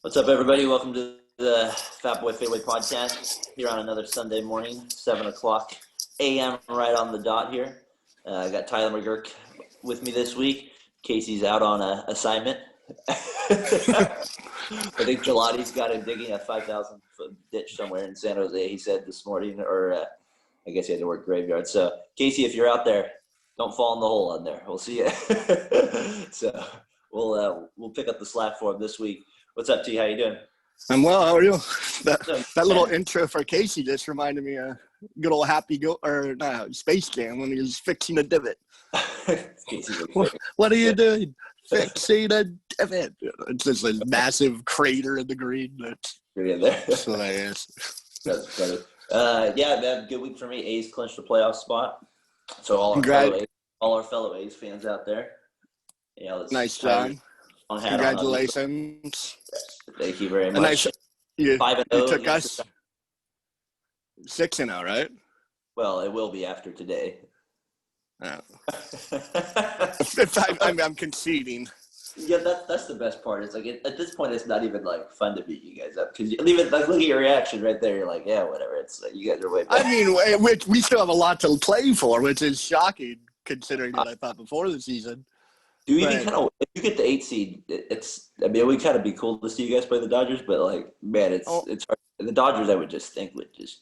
What's up, everybody? Welcome to the Fatboy FadeAway podcast here on another Sunday morning, 7 o'clock a.m. right on the dot here. I got Tyler McGurk with me this week. Casey's out on an assignment. I think Gelati's got him digging a 5,000-foot ditch somewhere in Santa Jose, he said this morning, or I guess he had to work graveyard. So, Casey, if you're out there, don't fall in the hole on there. We'll see you. So we'll pick up the slack for him this week. What's up, T? How you doing? I'm well. How are you? That little intro for Casey just reminded me of good old Space Jam when he was fixing a divot. What are you doing? Fixing a divot. It's just a massive crater in the green. That's hilarious. That's funny. Yeah, man, good week for me. A's clinched the playoff spot. So all our fellow A's fans out there. Yeah, nice job. Congratulations. Thank you very much. You took us 6-0, right? Well, it will be after today. Oh. I'm conceding. Yeah, that's the best part. It's like at this point, it's not even like fun to beat you guys up because even like look at your reaction right there. You're like, yeah, whatever. It's like, you guys are way better. I mean, we still have a lot to play for, which is shocking considering what I thought before the season. Do you even if you get the 8 seed, it would kind of be cool to see you guys play the Dodgers, but like, man, it's hard. The Dodgers, I would just think would just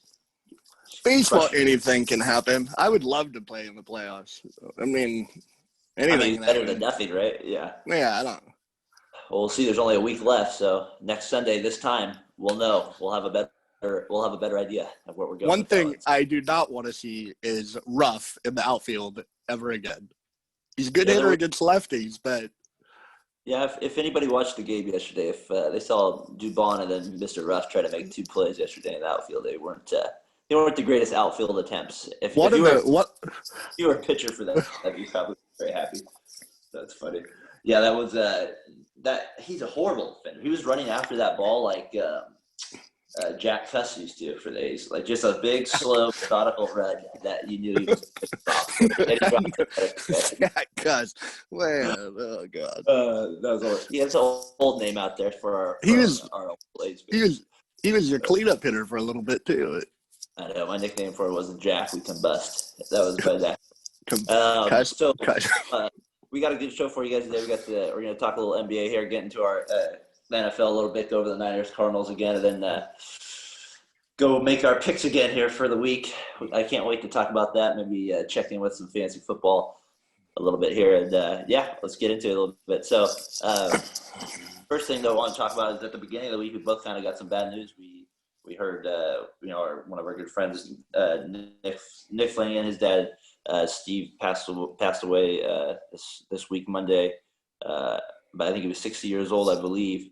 baseball. Anything can happen. I would love to play in the playoffs. I mean, anything better than nothing, right? Yeah. Yeah, I don't. Well, we'll see. There's only a week left, so next Sunday, this time, we'll know. We'll have a better idea of where we're going. One thing I do not want to see is Ruff in the outfield ever again. He's a good hitter against lefties, but yeah. If anybody watched the game yesterday, if they saw Dubon and then Mr. Ruff try to make 2 plays yesterday in the outfield, they weren't the greatest outfield attempts. If you were a pitcher for that, I'd be probably very happy. That's funny. Yeah, that was he's a horrible defender. He was running after that ball like Jack Cuss used to for the A's, like just a big, slow, methodical run that you knew he was Jack Cuss. Well, oh god, that was old. Yeah, it's an old name out there for our old A's. He was your cleanup hitter for a little bit too. I know my nickname for it wasn't Jack. We combust. That was by that. We got a good show for you guys today. We're going to talk a little NBA here, get into our NFL a little bit, go over the Niners, Cardinals again, and then go make our picks again here for the week. I can't wait to talk about that. Maybe check in with some fantasy football a little bit here, and let's get into it a little bit. So, first thing that I want to talk about is at the beginning of the week, we both kind of got some bad news. We heard, one of our good friends, Nick Flanagan, his dad, Steve, passed away this week, Monday. But I think he was 60 years old, I believe.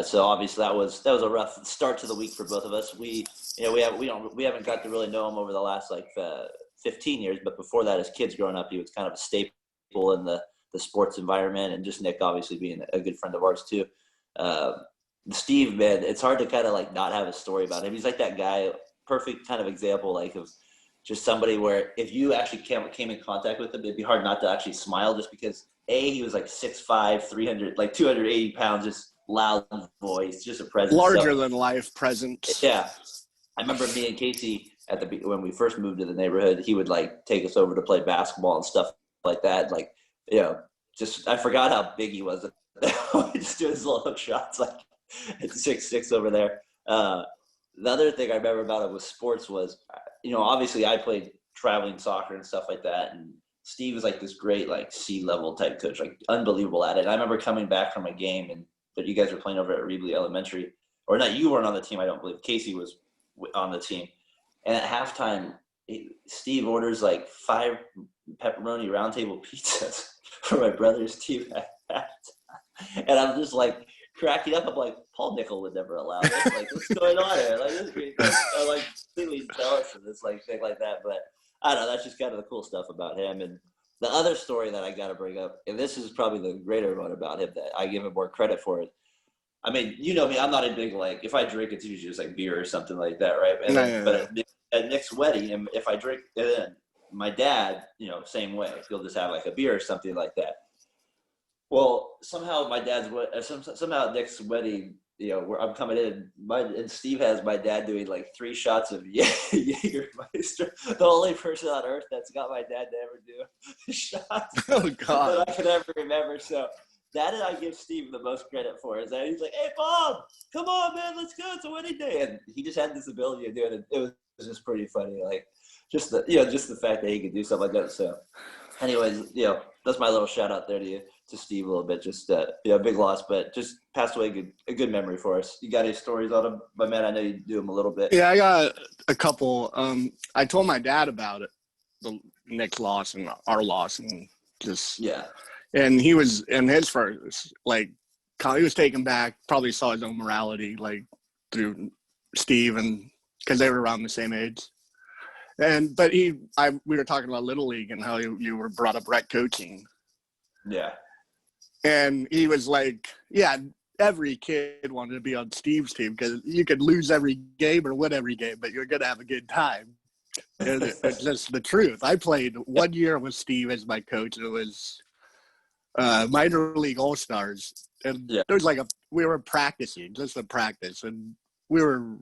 So obviously that was a rough start to the week for both of us. We haven't got to really know him over the last 15 years, but before that, as kids growing up, he was kind of a staple in the sports environment, and just Nick obviously being a good friend of ours too. Steve, man, it's hard to kind of not have a story about him. He's like that guy, perfect kind of example, of just somebody where if you actually came in contact with him, it'd be hard not to actually smile, just because he was 6'5", 300, 280 pounds, just loud voice, just a presence. Larger than life presence. Yeah. I remember me and Casey when we first moved to the neighborhood, he would take us over to play basketball and stuff like that. I forgot how big he was. Just doing his little hook shots, at 6'6" over there. The other thing I remember about it with sports was, obviously I played traveling soccer and stuff like that, and Steve was this great C-level type coach, unbelievable at it. And I remember coming back from a game and that you guys were playing over at Reevely Elementary, or not, you weren't on the team, I don't believe. Casey was on the team. And at halftime, Steve orders 5 pepperoni round table pizzas for my brother's team at halftime. And I'm just cracking up. I'm like, Paul Nickel would never allow this. What's going on here? This is great. I'm completely jealous of this thing like that. But I don't know. That's just kind of the cool stuff about him. And the other story that I got to bring up, and this is probably the greater one about him that I give him more credit for it. I mean, you know me, I'm not a big, if I drink, it's usually just beer or something like that, right? But at Nick's wedding, and if I drink, then my dad, same way. He'll just have a beer or something like that. Well, somehow my dad's somehow at Nick's wedding, where I'm coming in, and Steve has my dad doing like 3 shots of Jägermeister. The only person on earth that's got my dad to ever do shots Oh God. that I could ever remember. So that I give Steve the most credit for is that he's like, "Hey Bob, come on man, let's go. It's a wedding day," and he just had this ability of doing it. It was just pretty funny, like just the fact that he could do something like that. So, anyways, that's my little shout out there to you. To Steve a little bit, just big loss, but just passed away. A good memory for us. You got any stories on him, my man? I know you do him a little bit. Yeah, I got a couple. I told my dad about it, the Nick's loss and our loss, and just And he was in his first, like, he was taken back. Probably saw his own morality, like through Steve, and because they were around the same age. But we were talking about Little League and how you were brought up rec coaching. Yeah. And he was like, yeah, every kid wanted to be on Steve's team because you could lose every game or win every game, but you're going to have a good time. And it's just the truth. I played 1 year with Steve as my coach. It was minor league all-stars. And there was we were practicing, just a practice. And we were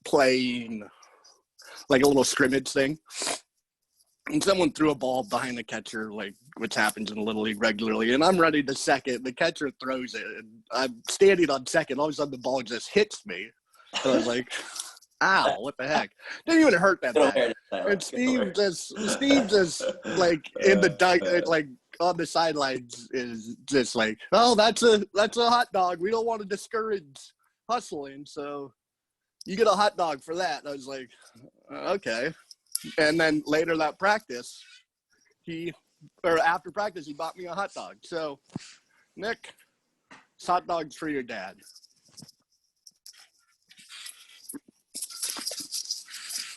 playing like a little scrimmage thing. And someone threw a ball behind the catcher, like which happens in the Little League regularly. And I'm ready to second. The catcher throws it. And I'm standing on second. All of a sudden, the ball just hits me. So I was like, ow, what the heck? Didn't even hurt that bad. And Steve just like in the like on the sidelines is just like, oh, that's a hot dog. We don't want to discourage hustling. So you get a hot dog for that. And I was like, okay. And then later that practice, after practice, he bought me a hot dog. So, Nick, it's hot dogs for your dad.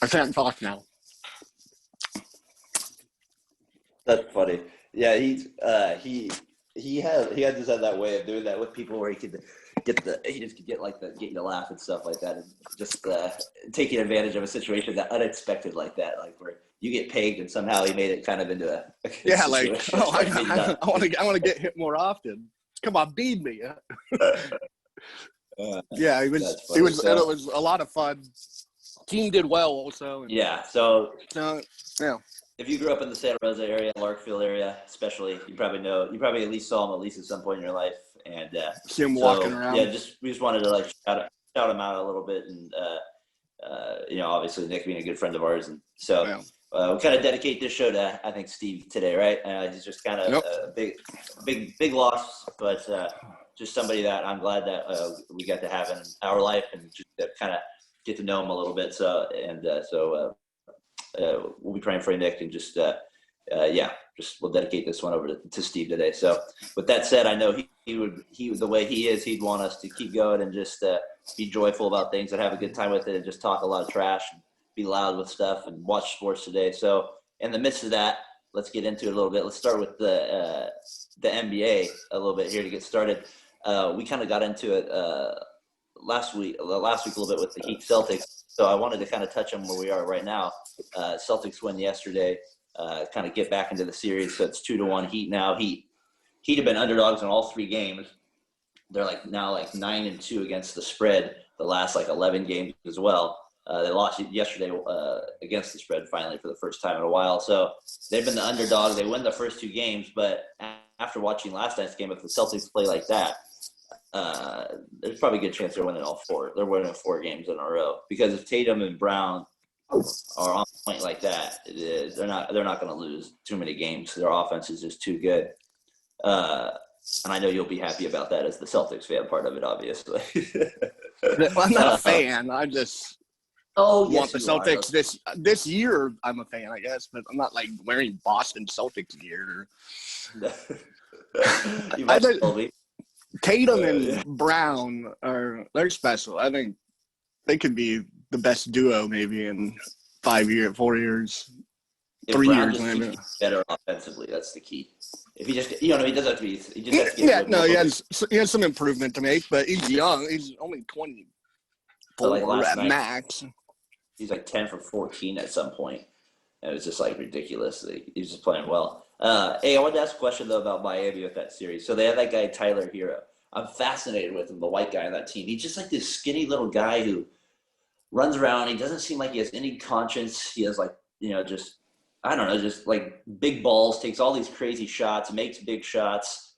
I can't talk now. That's funny. Yeah, he just had that way of doing that with people where he could get you to laugh and stuff like that, and just taking advantage of a situation that unexpected like that, like where you get pegged and somehow he made it kind of into a like, oh, I want to get hit more often. Come on, beat me. Yeah, it was a lot of fun. Team did well also. So yeah. If you grew up in the Santa Rosa area, Larkfield area, especially, you probably at least saw him at some point in your life, and see him walking around. Yeah, we just wanted to like shout him out a little bit, and obviously Nick being a good friend of ours, and so we kind of dedicate this show to I think Steve today, right? He's just kind of a big loss, but just somebody that I'm glad that we got to have in our life, and just kind of get to know him a little bit. So we'll be praying for you, Nick, and just we'll dedicate this one over to Steve today. So with that said, I know he would the way he is, he'd want us to keep going and just be joyful about things and have a good time with it, and just talk a lot of trash and be loud with stuff and watch sports today. So in the midst of that, let's get into it a little bit. Let's start with the NBA a little bit here to get started. We kind of got into it last week a little bit with the Heat Celtics. So I wanted to kind of touch on where we are right now. Celtics win yesterday, kind of get back into the series. So it's 2-1 Heat now. Heat have been underdogs in all 3 games. They're now 9-2 against the spread the last 11 games as well. They lost yesterday against the spread finally for the first time in a while. So they've been the underdog. They win the first 2 games, but after watching last night's game, if the Celtics play like that, there's probably a good chance they're winning all 4. They're winning 4 games in a row, because if Tatum and Brown are on point like that, they're not going to lose too many games. Their offense is just too good. And I know you'll be happy about that as the Celtics fan part of it, obviously. Well, I'm not a fan. I just want the Celtics this year. I'm a fan, I guess, but I'm not wearing Boston Celtics gear. You might tell me. Tatum and Brown they're special. I think they could be the best duo maybe in 4 years, if 3 Brown years. Maybe better offensively. That's the key. If he just, he doesn't have to be. He just has to get he has some improvement to make, but he's young. He's only 24 at max. He's 10 for 14 at some point. And it was just ridiculous. He was just playing well. Hey, I wanted to ask a question, though, about Miami with that series. So they have that guy, Tyler Hero. I'm fascinated with him, the white guy on that team. He's just like this skinny little guy who runs around. He doesn't seem like he has any conscience. He has, like, just, I don't know, just like big balls, takes all these crazy shots, makes big shots.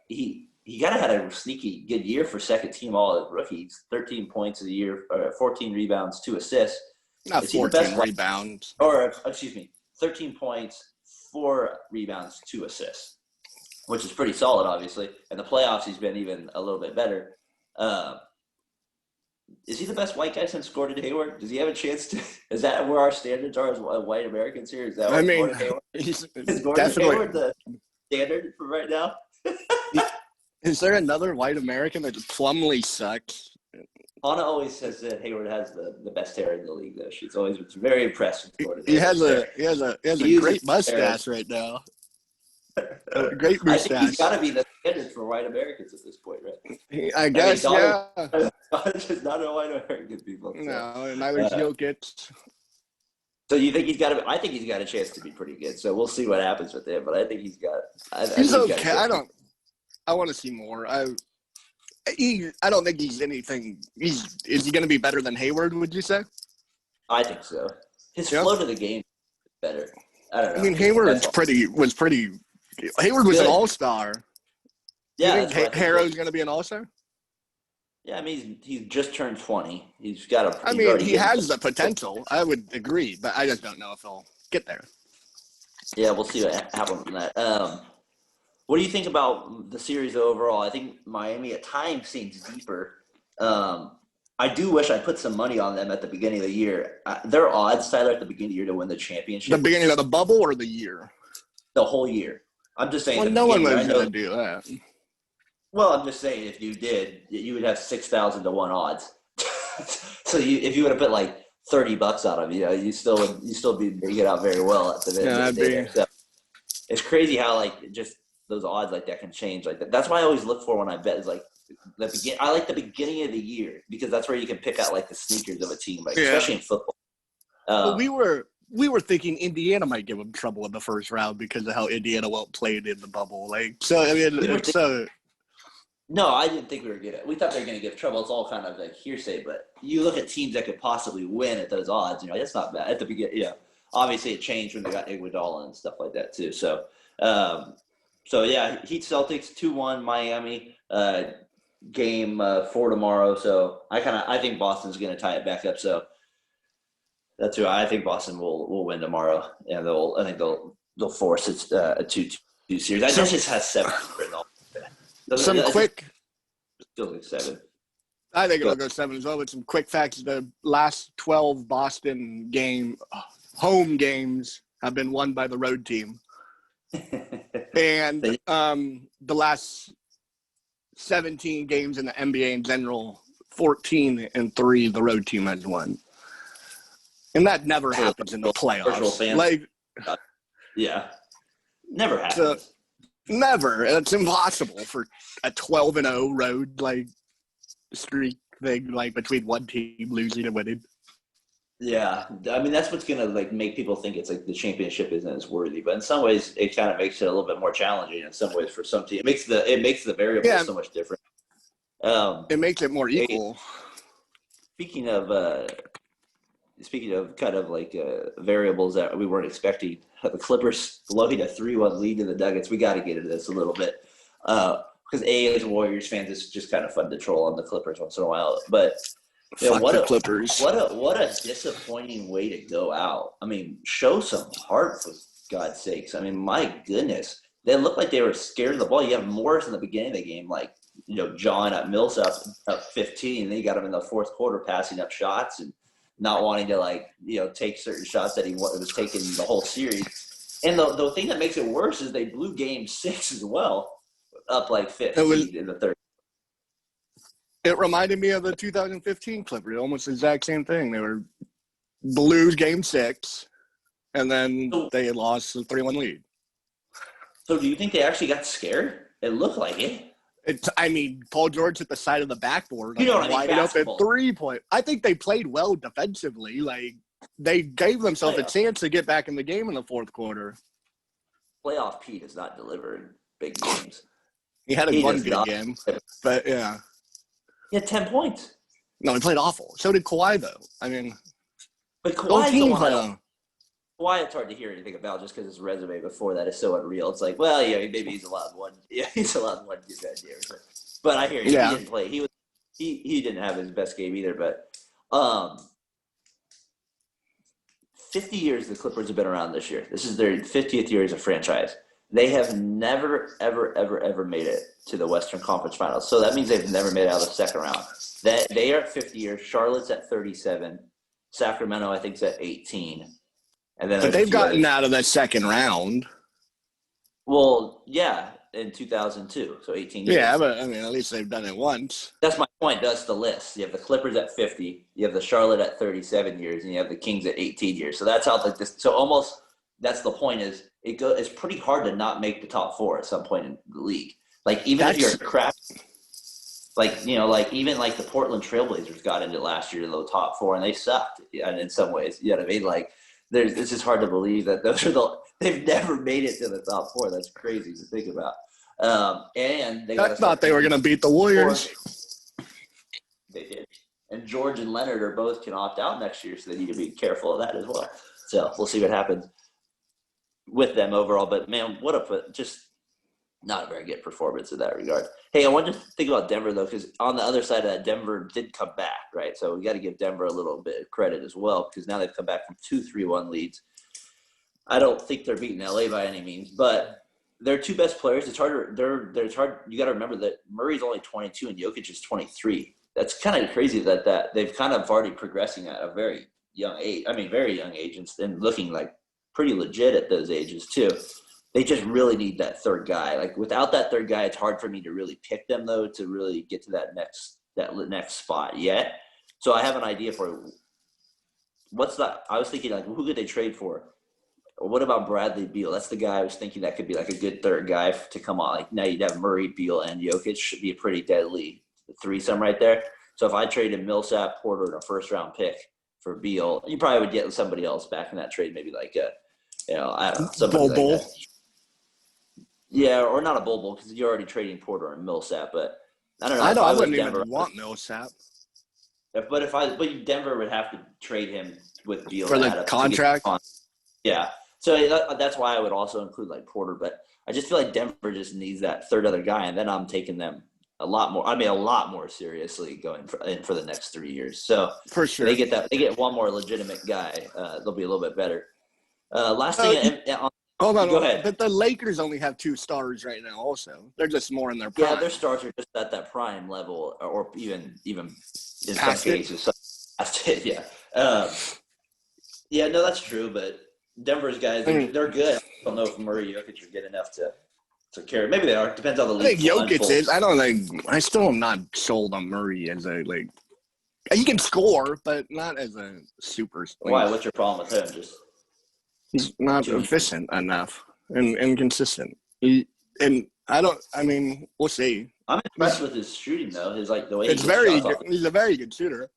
He kind of had a sneaky good year for second team all rookies. 13 points a year, 14 rebounds, 2 assists. Not Is he the 14 best rebounds. Or, excuse me, 13 points, 4 rebounds, 2 assists, which is pretty solid, obviously. In the playoffs, he's been even a little bit better. Is he the best white guy since Gordon Hayward? Does he have a chance to? Is that where our standards are as white Americans here? Is that what Gordon Hayward? Is Gordon definitely Hayward the standard for right now? Is there another white American that Plumlee sucks? Anna always says that Hayward has the best hair in the league, though. She's always very impressed with Gordon. He has a great mustache right now. A great mustache. I think he's got to be the standard for white Americans at this point, right? I guess, yeah. Just not a white American people. So. No, neither is Jokic. So you think he's got to? I think he's got a chance to be pretty good. So we'll see what happens with him. But I think he's got. He's okay. I want to see more. I don't think he's anything. Is he going to be better than Hayward? Would you say? I think so. His flow to the game is better. I don't know. I mean, Hayward was pretty. Hayward was an all-star. Yeah, you think Harrow's going to be an all-star? Yeah, I mean, he's just turned 20. He's got a. I mean, he has the potential. I would agree, but I just don't know if he'll get there. Yeah, we'll see what happens from that. What do you think about the series overall? I think Miami at times seems deeper. I do wish I put some money on them at the beginning of the year. Their odds, Tyler, at the beginning of the year to win the championship. The beginning of the bubble or the year? The whole year. I'm just saying. Well, no one was going to do that. Well, I'm just saying if you did, you would have 6,000 to 1 odds. So if you would have put like $30 on them, you still be making it out very well at the end of the day. So it's crazy how like just those odds like that can change like that. That's why I always look for when I bet is like I like the beginning of the year because that's where you can pick out like the sneakers of a team, like especially in football. Well, we were thinking Indiana might give them trouble in the first round because of how Indiana well played in the bubble. Like so, I mean, No, I didn't think we were good. We thought they were going to give trouble. It's all kind of like hearsay, but you look at teams that could possibly win at those odds. That's not bad at the beginning. Obviously it changed when they got Iguodala and stuff like that too. So, yeah, Heat Celtics 2-1 Miami. Game 4 tomorrow. So I think Boston's going to tie it back up. So that's who I think Boston will win tomorrow, and I think they'll force it a 2-2 series. I just has 7 written all. Some quick. Still like 7. I think it'll go 7 as well. But some quick facts: the last 12 Boston home games have been won by the road team, and the last 17 games in the NBA in general, 14-3 the road team has won, and that never happens in the playoffs. Like, never happens. Never. It's impossible for a 12-0 road like streak thing, like between one team losing and winning. Yeah, I mean that's what's gonna like make people think it's like the championship isn't as worthy, but in some ways it kind of makes it a little bit more challenging. In some ways, for some teams, it makes the variables so much different. It makes it more equal. Speaking of kind of like variables that we weren't expecting, the Clippers blowing a 3-1 lead to the Nuggets. We got to get into this a little bit because as Warriors fans, it's just kind of fun to troll on the Clippers once in a while. But Clippers! What a disappointing way to go out. I mean, show some heart for God's sakes. I mean, my goodness, they looked like they were scared of the ball. You have Morris in the beginning of the game, like John at Millsap up 15, and then you got him in the fourth quarter passing up shots and not wanting to take certain shots that he was taking the whole series. And the thing that makes it worse is they blew game 6 as well, up like 15 in the third. It reminded me of the 2015 Clippers, almost the exact same thing. They were blew game 6, and then they had lost the 3-1 lead. So do you think they actually got scared? It looked like it. Paul George at the side of the backboard, wide open 3-point. I think they played well defensively. Like they gave themselves a chance to get back in the game in the fourth quarter. playoff P does not deliver in big games. He had He one does good not. game, but yeah. He had 10 points. No, he played awful. So did Kawhi, though. I mean, But the whole Kawhi's the team one played I don't. on. Kawhi, it's hard to hear anything about just because his resume before that is so unreal. It's like, well, yeah, maybe he's allowed one. Yeah, he's allowed one good year. But I hear you. Yeah. He didn't play. He didn't have his best game either. But 50 years the Clippers have been around this year. This is their 50th year as a franchise. They have never, ever, ever, ever made it to the Western Conference Finals. So that means they've never made it out of the second round. They are at 50 years. Charlotte's at 37. Sacramento, I think, is at 18. And then But they've gotten out of that second round. Well, yeah, in 2002, so 18 years. Yeah, but I mean, at least they've done it once. That's my point. That's the list. You have the Clippers at 50, you have the Charlotte at 37 years, and you have the Kings at 18 years. So that's how like this. So almost that's the point. Is it's pretty hard to not make the top four at some point in the league. Like even if you're crap, like even like the Portland Trailblazers got into last year in the top four, and they sucked. And in some ways, you know what I mean? Like it's just hard to believe that those are they've never made it to the top four. That's crazy to think about. And I thought they were going to beat the Warriors. They did. And George and Leonard are both can opt out next year, so they need to be careful of that as well. So we'll see what happens with them overall. But man, just not a very good performance in that regard. Hey, I wanted to think about Denver though, because on the other side of that, Denver did come back, right? So we got to give Denver a little bit of credit as well, because now they've come back from 2-3-1 leads. I don't think they're beating LA by any means, but their two best players, it's hard. It's hard. You got to remember that Murray's only 22 and Jokic is 23. That's kind of crazy that they've kind of already progressing at a very young age. I mean, very young age, and looking like pretty legit at those ages too. They just really need that third guy. Like without that third guy, it's hard for me to really pick them though to really get to that next spot yet. So I have an idea for what's that. I was thinking like, who could they trade for? What about Bradley Beal? That's the guy I was thinking that could be like a good third guy to come on. Like now you'd have Murray, Beal, and Jokic should be a pretty deadly threesome right there. So if I traded Millsap, Porter, and a first-round pick for Beal, you probably would get somebody else back in that trade, maybe like I don't know, somebody like that. Yeah, or not a Bobo because you're already trading Porter and Millsap. But I don't know. I wouldn't even want Millsap. But Denver would have to trade him with Beal for the contract. Yeah. So that's why I would also include like Porter, but I just feel like Denver just needs that third other guy, and then I'm taking them a lot more seriously going for the next 3 years. So for sure, they get one more legitimate guy. They'll be a little bit better. Last thing, hold on, go ahead. But the Lakers only have 2 stars right now. Also, they're just more in their prime. Yeah, their stars are just at that prime level, or even in some cases. So that's it. Yeah. Yeah, no, that's true, but Denver's guys, they're good. I don't know if Murray and Jokic are good enough to carry. Maybe they are. Depends on the league. I think Jokic is. I still am not sold on Murray as a like. He can score, but not as a super. Why? What's your problem with him? He's not efficient enough and inconsistent. We'll see. I'm impressed with his shooting though. His like the way he's a very good shooter.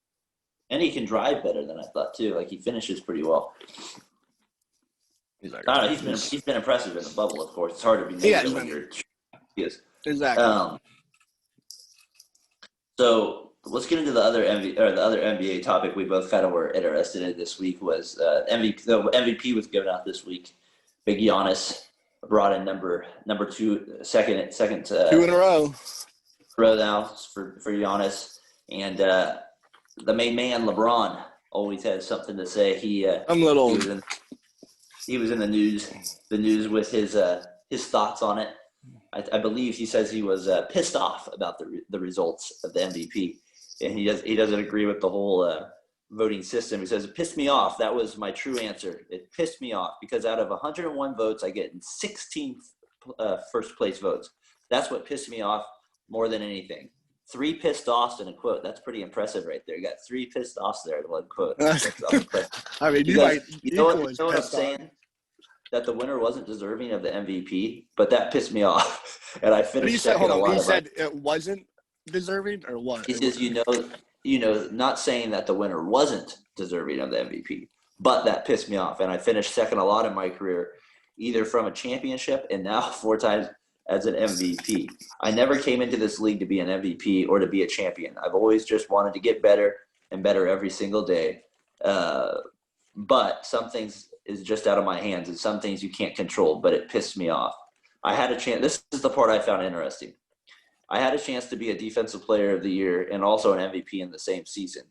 And he can drive better than I thought too. Like he finishes pretty well. I don't know. He's been impressive in the bubble. Of course, it's hard to be negative when you're. He is exactly. So let's get into the other NBA topic we both kind of were interested in this week was MVP. The MVP was given out this week. Big Giannis brought in number 2, second 2 in a row. Now for Giannis, and the main man LeBron always has something to say. He was in the news with his thoughts on it. I believe he says he was pissed off about the results of the MVP, and he doesn't agree with the whole voting system. He says it pissed me off. That was my true answer. It pissed me off because out of 101 votes, I get 16 first place votes. That's what pissed me off more than anything. 3 pissed offs in a quote. That's pretty impressive right there. You got 3 pissed offs there in one quote. I mean, you know what I'm saying? That the winner wasn't deserving of the MVP, but that pissed me off. And I finished second a lot. He said it wasn't deserving or what? He says, not saying that the winner wasn't deserving of the MVP, but that pissed me off. And I finished second a lot in my career. either from a championship and now 4 times as an MVP. I never came into this league to be an MVP or to be a champion. I've always just wanted to get better and better every single day. But some things is just out of my hands, and some things you can't control, but it pissed me off. I had a chance. This is the part I found interesting. I had a chance to be a defensive player of the year and also an MVP in the same season.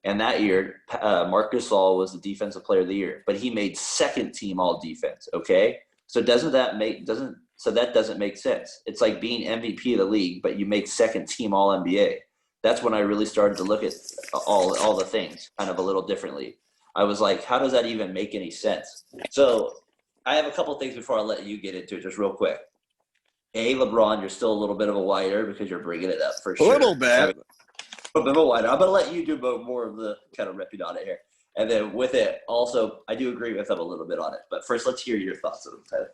And that year, Marc Gasol was the defensive player of the year, but he made second team all defense. Okay. So that doesn't make sense. It's like being MVP of the league, but you make second team all NBA. That's when I really started to look at all the things kind of a little differently. I was like, how does that even make any sense? So I have a couple things before I let you get into it, just real quick. LeBron, you're still a little bit of a whiter because you're bringing it up for sure. A little bit. A little bit of a whiter. I'm going to let you do more of the kind of ripping on it here. And then with it, also, I do agree with him a little bit on it. But first, let's hear your thoughts on it, Tyler.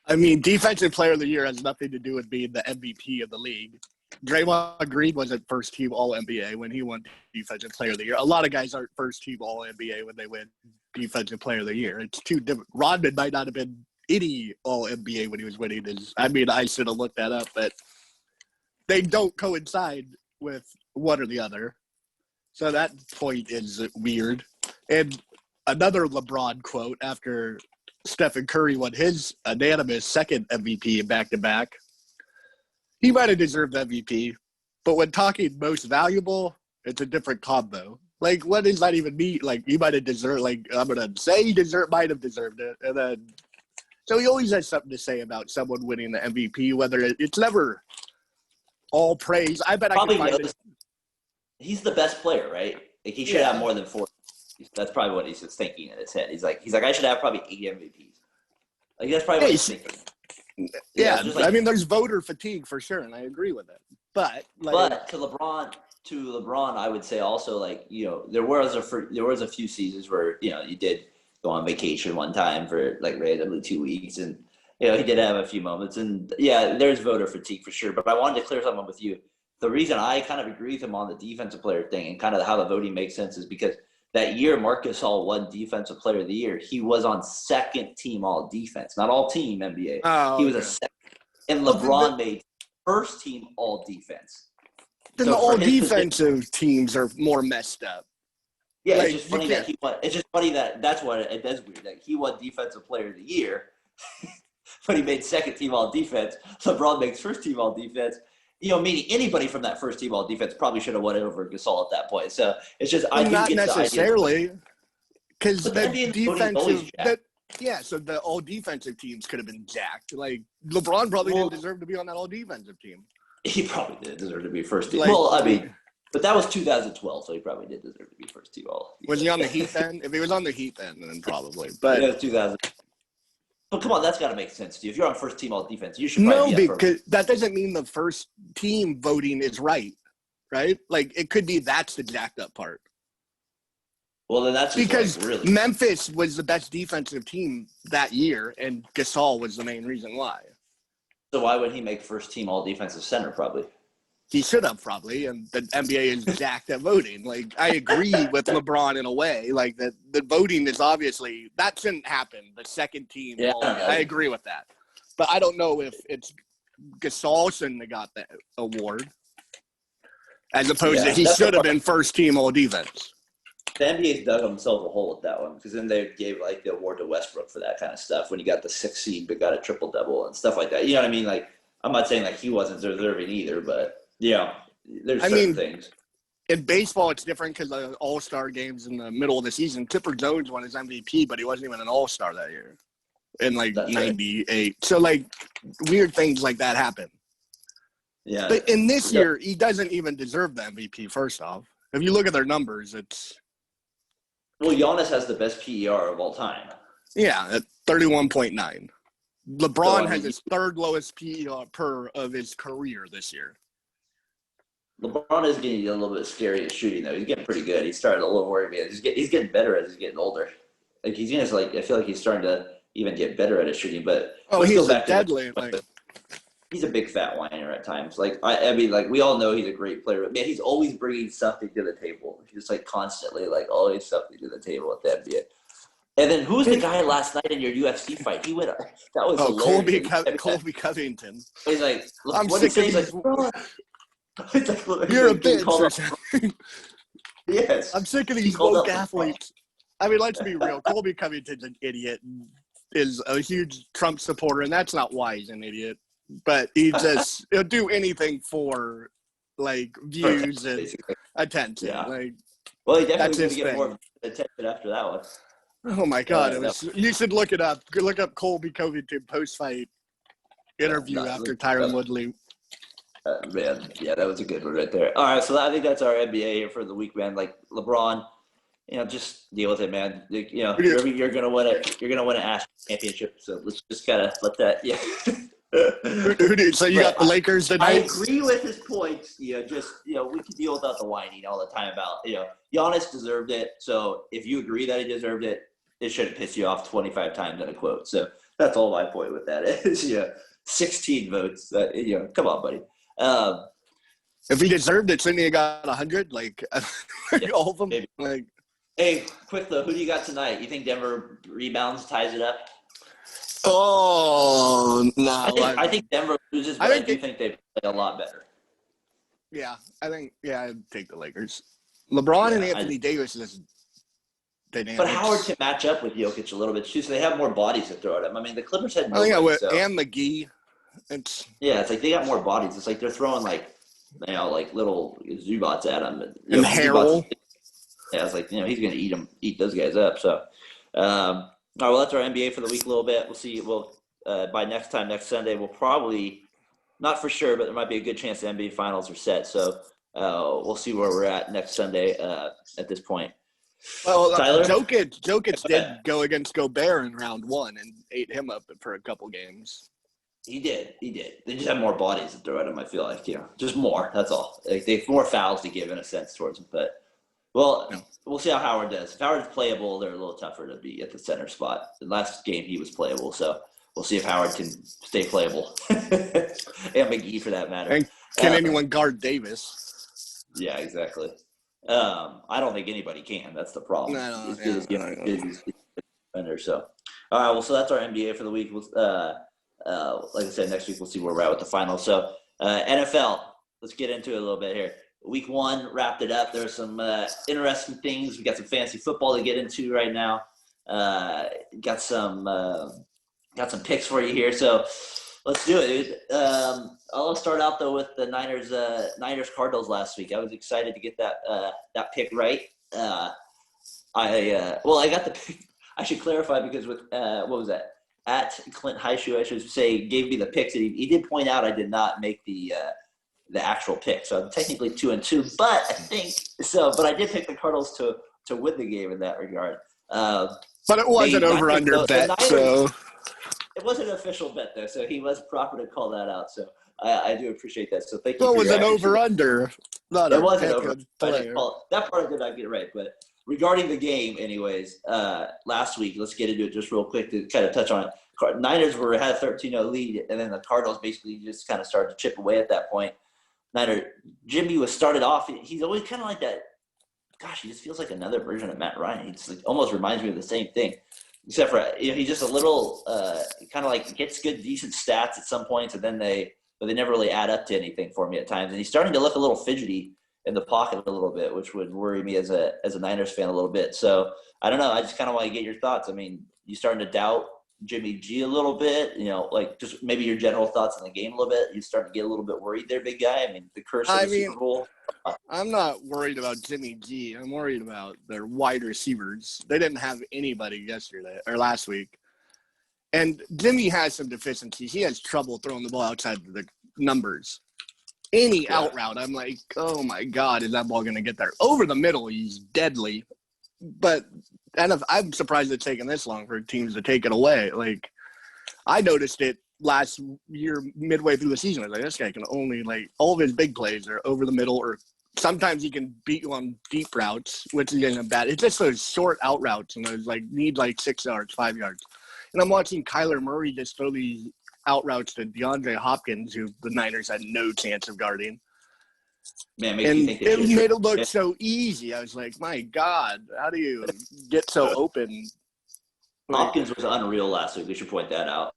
I mean, Defensive Player of the Year has nothing to do with being the MVP of the league. Draymond Green wasn't first team All-NBA when he won Defensive Player of the Year. A lot of guys aren't first team All-NBA when they win Defensive Player of the Year. It's too different. Rodman might not have been any All-NBA when he was winning his. I mean, I should have looked that up, but they don't coincide with one or the other. So that point is weird. And another LeBron quote after Stephen Curry won his unanimous second MVP back-to-back. He might have deserved MVP, but when talking most valuable, it's a different combo. Like, what does that even mean? Like, he might have deserved, like, I'm going to say might have deserved it. And then, so he always has something to say about someone winning the MVP, whether it's never all praise. I bet probably I can find it. He's the best player, right? Like, he should have more than 4. That's probably what he's thinking in his head. He's like, I should have probably 8 MVPs. Like, that's probably what he's thinking. Yeah, I mean, there's voter fatigue for sure, and I agree with it. But to LeBron, I would say also, like, you know, there was a few seasons where, you know, you did go on vacation one time for like randomly 2 weeks, and you know, he did have a few moments, and yeah, there's voter fatigue for sure. But I wanted to clear something with you. The reason I kind of agree with him on the defensive player thing and kind of how the voting makes sense is because that year Marc Gasol won Defensive Player of the Year. He was on second team All Defense, not all team NBA. Oh, he was a second, and LeBron made first team All Defense. Then the all defensive teams are more messed up. Yeah, like, it's just funny that he won. It's just funny that's what it does weird. Like, he won Defensive Player of the Year, but he made second team All Defense. LeBron makes first team All Defense. You know, meaning anybody from that first team All Defense probably should have won it over Gasol at that point. So it's just not necessarily because the defensive. So the all defensive teams could have been jacked. Like LeBron probably didn't deserve to be on that all defensive team. He probably did deserve to be first team. Like, well, I mean, but that was 2012, so he probably did deserve to be first team All. Was he on the Heat then? If he was on the Heat then probably. But yeah, 2000. But come on, that's got to make sense to you. If you're on first team All Defense, you should probably be because that doesn't mean the first team voting is right? Like it could be that's the jacked up part. Well, then that's just because like, really Memphis was the best defensive team that year, and Gasol was the main reason why. So why would he make first team All Defensive Center? Probably. He should have probably, and the NBA is jacked at voting. Like, I agree with LeBron in a way. Like, the voting is obviously – that shouldn't happen, the second team. Yeah. I agree with that. But I don't know if it's Gasol shouldn't have got that award as opposed to he should have been first team all defense. The NBA's dug themselves a hole with that one because then they gave, like, the award to Westbrook for that kind of stuff when he got the 6th seed but got a triple-double and stuff like that. You know what I mean? Like, I'm not saying, like, he wasn't deserving either, but – yeah, there's certain things. In baseball, it's different because the All-Star games in the middle of the season. Tipper Jones won his MVP, but he wasn't even an All-Star that year in, like, That's 98. Right. So, like, weird things like that happen. Yeah. But in this year, he doesn't even deserve the MVP, first off. If you look at their numbers, it's – Well, Giannis has the best PER of all time. Yeah, at 31.9. LeBron has his third lowest PER of his career this year. LeBron is getting a little bit scary at shooting, though. He's getting pretty good. He's starting a little worried me. He's getting better as he's getting older. Like he's gonna I feel like he's starting to even get better at his shooting. But he's deadly. He's a big fat whiner at times. Like I mean, like we all know he's a great player, but man, he's always bringing something to the table. He's just like constantly, like always something to the table at the NBA. And then who was the guy last night in your UFC fight? He went. That was hilarious. Colby Covington. He's like, I'm what did sick he say? of He's these. like, You're a like, dude, bitch or something. Yes. I'm sick of He these called woke out athletes. I mean, let's be real. Colby Covington's an idiot and is a huge Trump supporter, and that's not why he's an idiot. But he'll do anything for like views and basically. attention. Yeah. Like, Well, he that's definitely going his to get thing. more attention after that one. Oh my God! No. You should look it up. Look up Colby Covington post-fight interview after Tyron Woodley. Man, yeah, that was a good one right there. All right, so I think that's our NBA here for the week, man. Like LeBron, just deal with it, man. You're gonna win it. You're gonna win an Astros championship. So let's just gotta let that. Yeah. So you got the Lakers tonight? I agree with his points. We can deal without the whining all the time about Giannis deserved it. So if you agree that he deserved it, it shouldn't piss you off 25 times in a quote. So that's all my point with that is. 16 votes. Come on, buddy. If he deserved it, shouldn't he have got 100? Like all of them. Maybe. Like, hey, quick though, who do you got tonight? You think Denver rebounds, ties it up? Oh no! I think Denver loses, but I do think they play a lot better. Yeah, I'd take the Lakers. LeBron and Anthony Davis is dynamics. But Howard can match up with Jokic a little bit too, so they have more bodies to throw at him. I mean, the Clippers had nobody. And McGee. It's like they got more bodies. It's like they're throwing like little Zubats at him. And Harrell. It's like he's going to eat those guys up. So, all right, well that's our NBA for the week a little bit. We'll see. By next Sunday, we'll probably not for sure, but there might be a good chance the NBA finals are set. So we'll see where we're at next Sunday. At this point. Well, Tyler? Jokic did go against Gobert in round 1 and ate him up for a couple games. He did. They just have more bodies to throw at him, I feel like, just more. That's all. Like they have more fouls to give in a sense towards him. But, we'll see how Howard does. If Howard's playable, they're a little tougher to be at the center spot. The last game he was playable, so we'll see if Howard can stay playable. And McGee for that matter. And can anyone guard Davis? Yeah, exactly. I don't think anybody can. That's the problem. No. So, all right. Well, so that's our NBA for the week. Like I said, next week we'll see where we're at with the finals. So, NFL, let's get into it a little bit here. Week 1 wrapped it up. There's some interesting things. We got some fantasy football to get into right now. Got some picks for you here. So let's do it, dude. I'll start out though with the Niners Cardinals last week. I was excited to get that pick right. I got the pick. I should clarify because with what was that? At Clint Highshoe, I should say, gave me the picks. And he did point out I did not make the actual pick, so I'm technically 2-2. But I think so. But I did pick the Cardinals to win the game in that regard. But it was an over/under bet, Niners, so it wasn't an official bet though. So he was proper to call that out. So I do appreciate that. So thank you. Well, it was an over/under. It wasn't over. That part I did not get it right, but. Regarding the game, anyways, last week, let's get into it just real quick to kind of touch on it. Niners had a 13-0 lead, and then the Cardinals basically just kind of started to chip away at that point. Jimmy was started off. He's always kind of like that. Gosh, he just feels like another version of Matt Ryan. He just almost reminds me of the same thing, except for he's just a little kind of like gets good, decent stats at some points, and then they never really add up to anything for me at times. And he's starting to look a little fidgety in the pocket a little bit, which would worry me as a Niners fan a little bit. So I don't know. I just kind of want to get your thoughts. I mean, you starting to doubt Jimmy G a little bit, like just maybe your general thoughts on the game a little bit. You start to get a little bit worried there, big guy. I mean, the curse of the Super Bowl. I'm not worried about Jimmy G. I'm worried about their wide receivers. They didn't have anybody yesterday or last week. And Jimmy has some deficiencies. He has trouble throwing the ball outside the numbers. Any out route, I'm like, oh my God, is that ball going to get there? Over the middle, he's deadly. But I'm surprised it's taken this long for teams to take it away. Like, I noticed it last year, midway through the season. I was like, this guy can only, all of his big plays are over the middle, or sometimes he can beat you on deep routes, which isn't bad. It's just those short out routes, and those, need 6 yards, 5 yards. And I'm watching Kyler Murray just throw these out routes to DeAndre Hopkins, who the Niners had no chance of guarding. Man, and it made it look so easy. I was like, my God, how do you get so open? Like, Hopkins was unreal last week. We should point that out.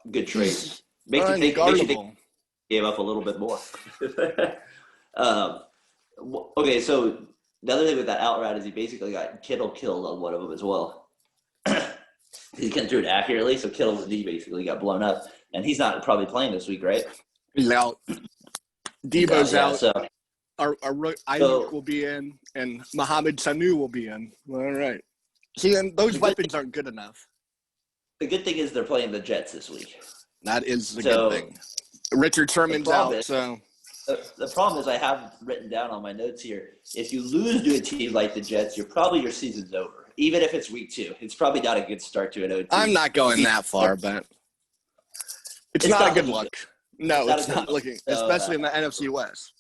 Good trade. he's Makes you think unguardable. gave up a little bit more. um, okay, so the other thing with that out route is he basically got Kittle killed on one of them as well. He couldn't do it accurately, so Kittle's knee basically got blown up, and he's not probably playing this week, right? He's out. Debo's out. So Our Ayuk will be in, and Mohamed Sanu will be in. All right. See, and those weapons aren't good enough. The good thing is they're playing the Jets this week. That is the good thing. Richard Sherman's out, so. The problem is I have written down on my notes here, if you lose to a team like the Jets, your season's over. Even if it's week 2. It's probably not a good start to an OT. I'm not going that far, but it's not a good look. No, it's not looking, especially in the NFC West.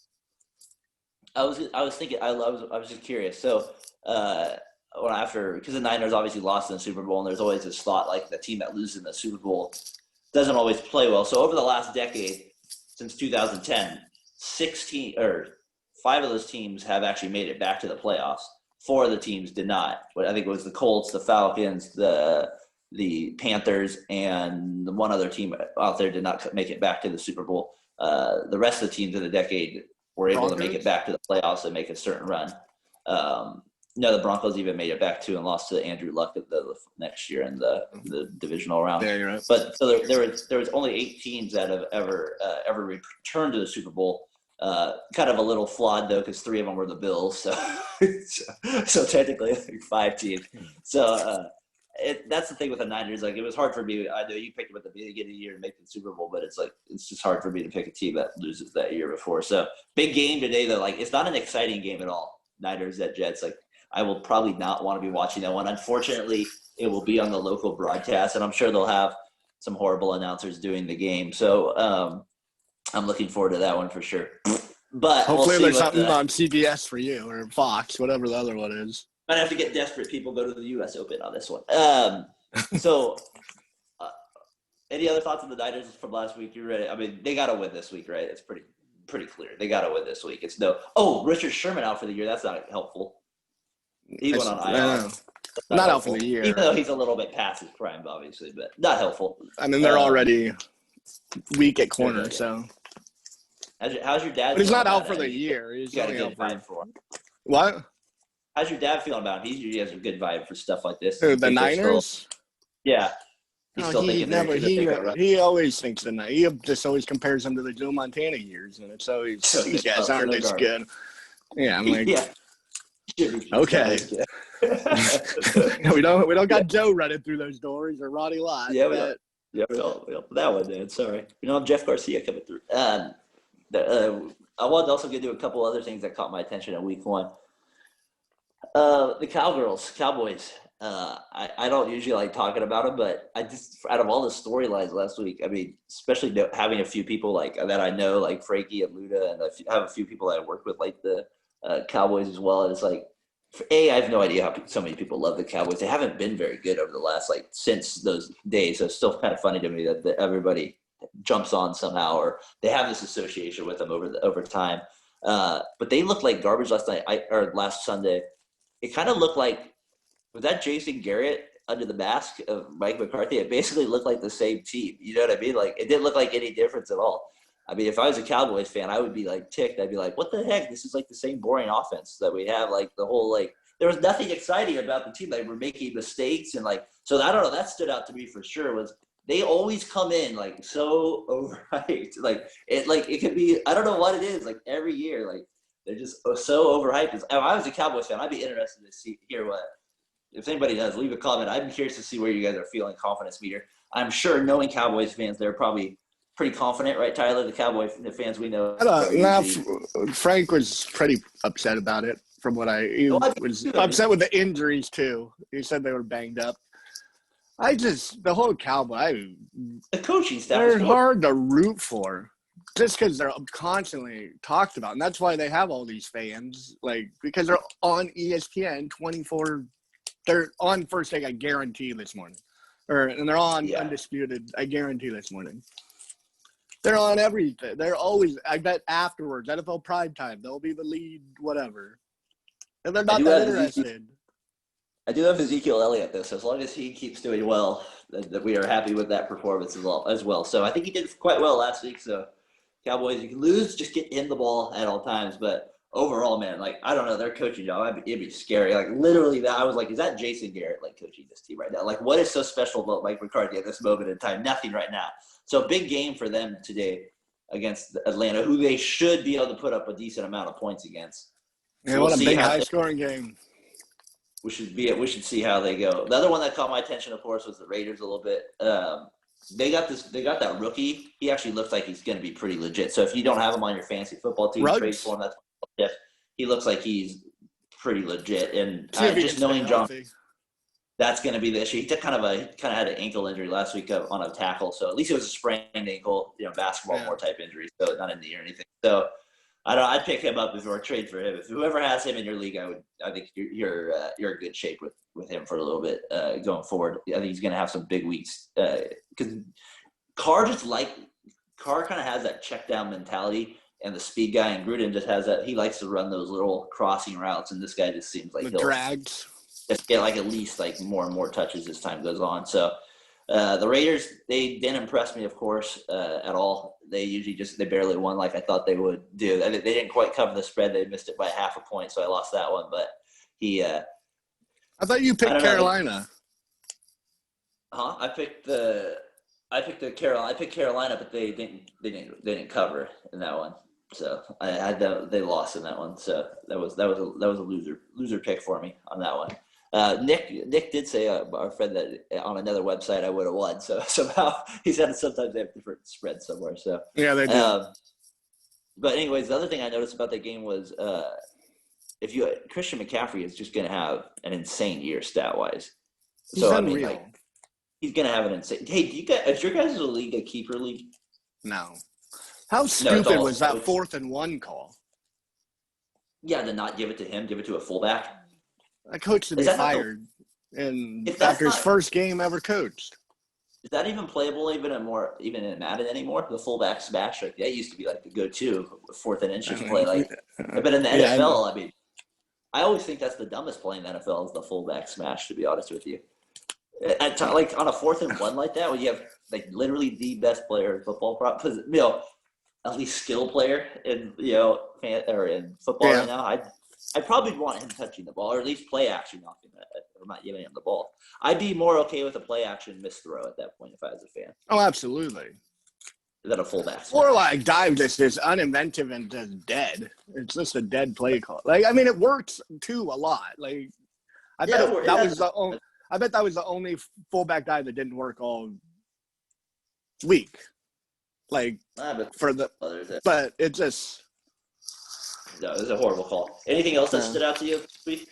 I was thinking, I was just curious. So, because the Niners obviously lost in the Super Bowl, and there's always this thought like the team that loses in the Super Bowl doesn't always play well. So over the last decade, since 2010, 5 of those teams have actually made it back to the playoffs. 4 of the teams did not. But I think it was the Colts, the Falcons, the Panthers, and the one other team out there did not make it back to the Super Bowl. The rest of the teams in the decade were able to make it back to the playoffs and make a certain run. No, the Broncos even made it back to and lost to Andrew Luck the next year in the divisional round. Yeah, you're right. But so there was only 8 teams that have ever returned to the Super Bowl. Kind of a little flawed though, because 3 of them were the Bills. So technically, 5 teams. So that's the thing with the Niners. Like, it was hard for me. I know you picked them at the beginning of the year to make the Super Bowl, but it's just hard for me to pick a team that loses that year before. So big game today though. Like, it's not an exciting game at all. Niners at Jets. Like, I will probably not want to be watching that one. Unfortunately, it will be on the local broadcast, and I'm sure they'll have some horrible announcers doing the game. So I'm looking forward to that one for sure. But hopefully there's something on CBS for you or Fox, whatever the other one is. Might have to get desperate. People go to the U.S. Open on this one. So any other thoughts on the Niners from last week? You ready? I mean, they got to win this week, right? It's pretty clear. They got to win this week. It's Richard Sherman out for the year. That's not helpful. He went on IR. Not out for the year. Even though he's a little bit past his prime, obviously, but not helpful. I mean, they're already weak at corner, so. How's your dad? But he's not out for the year. He's got a good vibe for him. What? How's your dad feeling about him? He has a good vibe for stuff like this. The Niners? Yeah. He's still thinking he always thinks the Niners. He just always compares them to the Joe Montana years, and it's always these guys aren't as good. Yeah, I'm like, yeah. Okay. we don't got Joe running through those doors or Roddy Lott. Yeah, we don't. That one, man. Sorry. We don't have Jeff Garcia coming through. I wanted to also get to a couple other things that caught my attention in week 1. The Cowboys. I don't usually like talking about them, but I just, out of all the storylines last week, I mean, especially having a few people like that I know, like Frankie and Luda, and I have a few people that I work with, like the Cowboys as well. And it's like, I have no idea how so many people love the Cowboys. They haven't been very good over the last, since those days. So it's still kind of funny to me that everybody jumps on somehow, or they have this association with them over time. But they looked like garbage last Sunday. It kind of looked like, was that Jason Garrett under the mask of Mike McCarthy? It basically looked like the same team. You know what I mean? Like, it didn't look like any difference at all. I mean, if I was a Cowboys fan, I would be ticked. I'd be like, what the heck? This is the same boring offense that we have. The whole, there was nothing exciting about the team. They were making mistakes. And so I don't know, that stood out to me for sure, was they always come in so overhyped. It could be, I don't know what it is, every year, they're just so overhyped. If I was a Cowboys fan, I'd be interested to hear what, if anybody does, leave a comment. I'm curious to see where you guys are feeling confidence meter. I'm sure, knowing Cowboys fans, they're probably pretty confident, right, Tyler? The fans we know. Frank was pretty upset about it. From what he was upset with the injuries too. He said they were banged up. The whole Cowboy, the coaching staff, they're hard to root for, just because they're constantly talked about, and that's why they have all these fans. Because they're on ESPN 24. They're on First Take, I guarantee, this morning. And they're on Undisputed, I guarantee, this morning. They're on everything. They're always, I bet, afterwards, NFL primetime, they'll be the lead, whatever. And they're not that interested. I do have Ezekiel Elliott, though, so as long as he keeps doing well, that we are happy with that performance as well. So I think he did quite well last week. So Cowboys, you can lose, just get in the ball at all times. But overall, man, like, I don't know, their coaching job, it'd be scary. Like, literally, that I was like, is that Jason Garrett, like, coaching this team right now? Like, what is so special about Mike McCarthy at this moment in time? Nothing right now. So big game for them today against Atlanta, who they should be able to put up a decent amount of points against. Yeah, what a big high-scoring game. We should see how they go. The other one that caught my attention, of course, was the Raiders a little bit. They got that rookie. He actually looks like he's going to be pretty legit. So if you don't have him on your fantasy football team, trade for him. He looks like he's pretty legit. And just knowing John, that's going to be the issue. He kind of had an ankle injury last week on a tackle. So at least it was a sprained ankle, basketball more type injury. So not in the ear or anything. So I'd pick him up before I trade for him. If whoever has him in your league, I think you're in good shape with him for a little bit going forward. I think he's going to have some big weeks because Carr kind of has that check down mentality and the speed guy, and Gruden just has that. He likes to run those little crossing routes, and this guy just seems like he'll drags. Just get like at least like more and more touches as time goes on. So the Raiders, they didn't impress me, of course, at all. They barely won like I thought they would do. They didn't quite cover the spread. They missed it by half a point, so I lost that one. But I thought you picked Carolina. I picked Carolina, but they didn't cover in that one. So they lost in that one. So that was a loser pick for me on that one. Nick did say, our friend, that on another website I would have won. So somehow he said sometimes they have different spreads somewhere. So yeah, they do. But anyways, the other thing I noticed about that game was Christian McCaffrey is just going to have an insane year stat wise. So I mean, like, he's going to have an insane. Hey, is your guys' league a keeper league? No. How stupid was that 4th and 1 call? Yeah, to not give it to him, give it to a fullback. That coach should be fired. And after his first game ever coached. Is that even playable even in Madden anymore? The fullback smash, like that used to be like the go-to 4th and inches play. Like, but in the NFL, I mean, I always think that's the dumbest play in the NFL is the fullback smash. To be honest with you, like on a 4th and 1 like that, when you have like literally the best player in football, at least skill player in in football right now, I probably want him touching the ball, or at least play action knocking it, or not giving him the ball. I'd be more okay with a play action miss throw at that point if I was a fan. Oh, absolutely. Than a fullback. Or like dive is uninventive and just dead. It's just a dead play call. Like, I mean, it works too a lot. Like, I bet that was the only fullback dive that didn't work all week. Like, but it just. No, it was a horrible call. Anything else that stood out to you this week?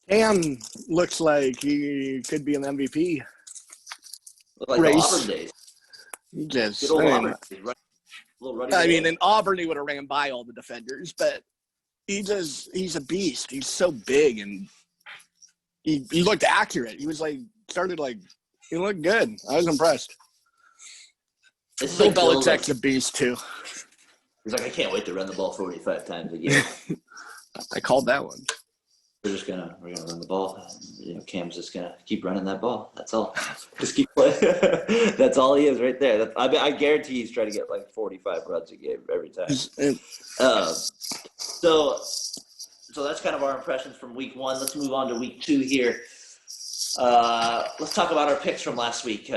Cam looks like he could be an MVP like race. Auburn days. Just, Auburn days, right? In Auburn he would have ran by all the defenders, but he's a beast. He's so big and he looked accurate. He was he looked good. I was impressed. Bill Belichick's a beast too. He's like, I can't wait to run the ball 45 times a game. I called that one. We're gonna run the ball. Cam's just gonna keep running that ball. That's all. Just keep playing. That's all he is right there. I guarantee he's trying to get like 45 runs a game every time. So that's kind of our impressions from week 1. Let's move on to week 2 here. Let's talk about our picks from last week.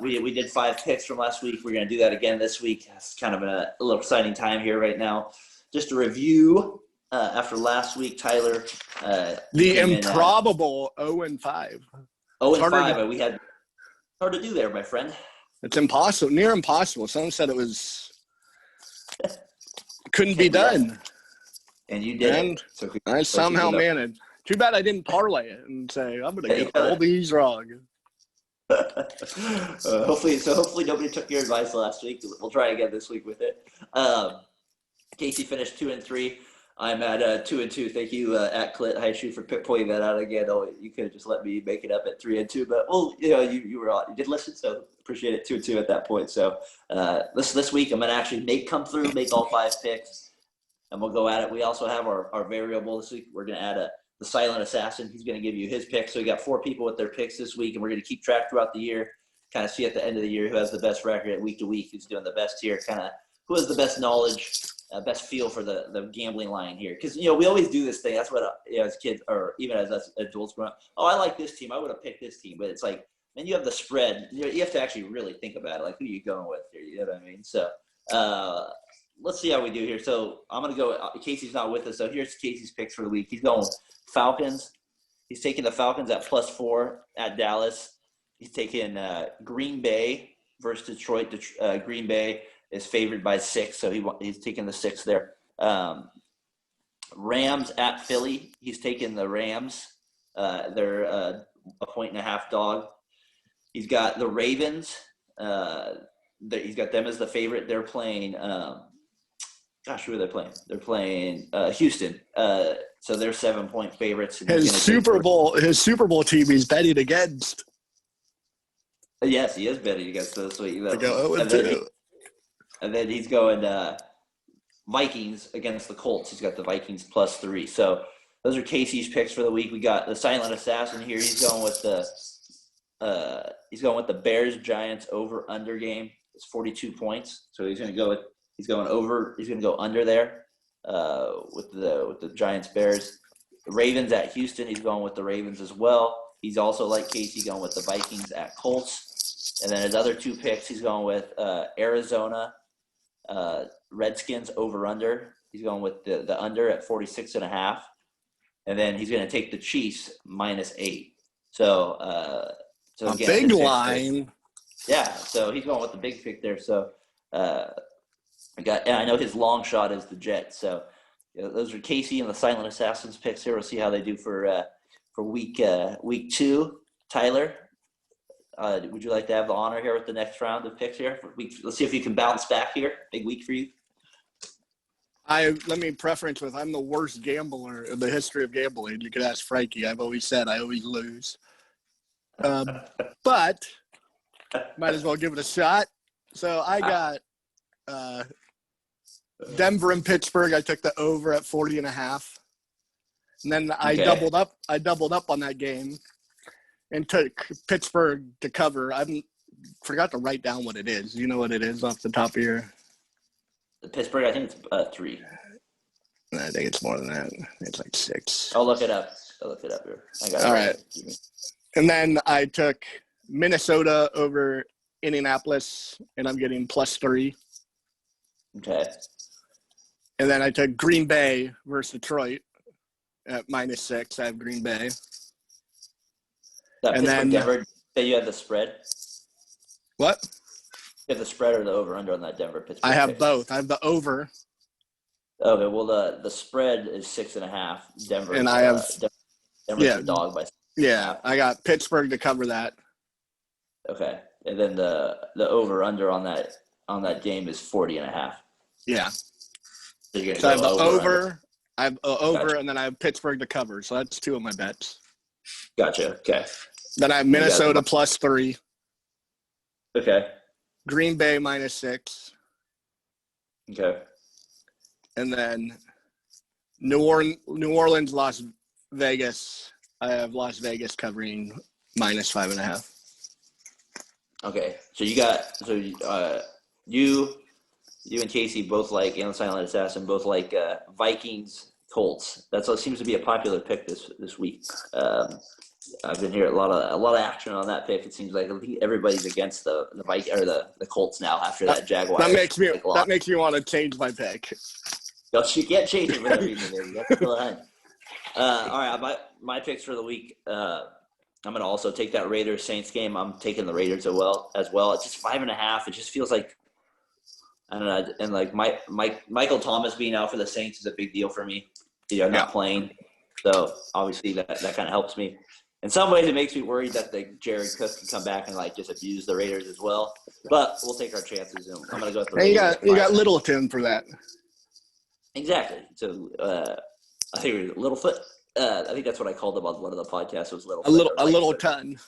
We did 5 picks from last week. We're going to do that again this week. It's kind of a little exciting time here right now. Just a review after last week, Tyler. The improbable 0-5. 0-5. We had hard to do there, my friend. It's impossible, near impossible. Someone said it was couldn't be done. And you did. So I somehow managed. Too bad I didn't parlay it and say I'm going to get all these wrong. Hopefully nobody took your advice last week. We'll try again this week with it. Casey finished 2-3. I'm at 2-2. Thank you, at Clit High Shoe, for pointing that out again. Oh, you could have just let me make it up at 3-2, but you did listen, so appreciate it. 2-2 at that point. So this week I'm gonna actually make all 5 picks. and we'll go at it. We also have our variable this week. We're going to add the silent assassin. He's going to give you his picks. So we got 4 people with their picks this week, and we're going to keep track throughout the year, kind of see at the end of the year who has the best record at week to week, who's doing the best here, kind of who has the best knowledge, best feel for the gambling line here. Because, we always do this thing. That's what as kids, or even as us adults growing up, I like this team. I would have picked this team. But it's like, then you have the spread. You have to actually really think about it. Like, who are you going with here? You know what I mean? So let's see how we do here. So I'm going to go – Casey's not with us. So here's Casey's picks for the week. He's going Falcons. He's taking the Falcons at +4 at Dallas. He's taking Green Bay versus Detroit. Green Bay is favored by 6, so he's taking the 6 there. Rams at Philly. He's taking the Rams. They're a 1.5-point dog. He's got the Ravens. He's got them as the favorite. They're playing who are they playing? They're playing Houston. So they're 7-point favorites. His Super Bowl team he's betting against. Yes, he is betting against those. So and then he's going Vikings against the Colts. He's got the Vikings +3. So those are Casey's picks for the week. We got the silent assassin here. He's going with the Bears Giants over under game. It's 42 points. So he's going to go under there with the Giants Bears. The Ravens at Houston. He's going with the Ravens as well. He's also, like Casey, going with the Vikings at Colts. And then his other 2 picks, he's going with Arizona Redskins over under. He's going with the under at 46.5. And then he's going to take the Chiefs -8. So a big line. Yeah, so he's going with the big pick there. So I know his long shot is the Jets. So those are Casey and the Silent Assassins picks here. We'll see how they do for week 2. Tyler, would you like to have the honor here with the next round of picks here? Let's see if you can bounce back here. Big week for you. Let me preference with I'm the worst gambler in the history of gambling. You could ask Frankie. I've always said I always lose. But might as well give it a shot. So I got Denver and Pittsburgh. I took the over at 40.5. And then I doubled up on that game and took Pittsburgh to cover. I forgot to write down what it is. You know what it is off the top of your – The Pittsburgh, I think it's 3. I think it's more than that. It's like 6. I'll look it up. Here. I got it. All right. And then I took Minnesota over Indianapolis, and I'm getting +3. Okay. And then I took Green Bay versus Detroit at -6. I have Green Bay. And then Denver, say you had the spread? What? You have the spread or the over-under on that Denver-Pittsburgh? I have both. I have the over. Okay, well, the spread is 6.5. Denver. And I have Denver's the dog by 6.5. Yeah, I got Pittsburgh to cover that. Okay, and then the over-under on that game is 40.5. Yeah. So you're I have the over. I have over, Gotcha. And then I have Pittsburgh to cover. So that's 2 of my bets. Gotcha. Okay. Then I have Minnesota +3. Okay. Green Bay -6. Okay. And then New Orleans, Las Vegas. I have Las Vegas covering -5.5. Okay. So you and Casey both like, and Silent Assassin both like Vikings Colts. That's what seems to be a popular pick this week. I've been hearing a lot of action on that pick. It seems like everybody's against the Colts now after that Jaguars. That makes me want to change my pick. No, you can't change it whatever you do. You have to go ahead. All right, my picks for the week. I'm going to also take that Raiders Saints game. I'm taking the Raiders as well. It's just 5.5. It just feels like, I don't know. And like Michael Thomas being out for the Saints is a big deal for me. Not playing. So obviously that kind of helps me. In some ways, it makes me worried that the Jared Cook can come back and just abuse the Raiders as well. But we'll take our chances. And I'm going to go with the Raiders. You got Littleton for that. Exactly. So I think it was Littlefoot. I think that's what I called him on one of the podcasts. Was a little ton.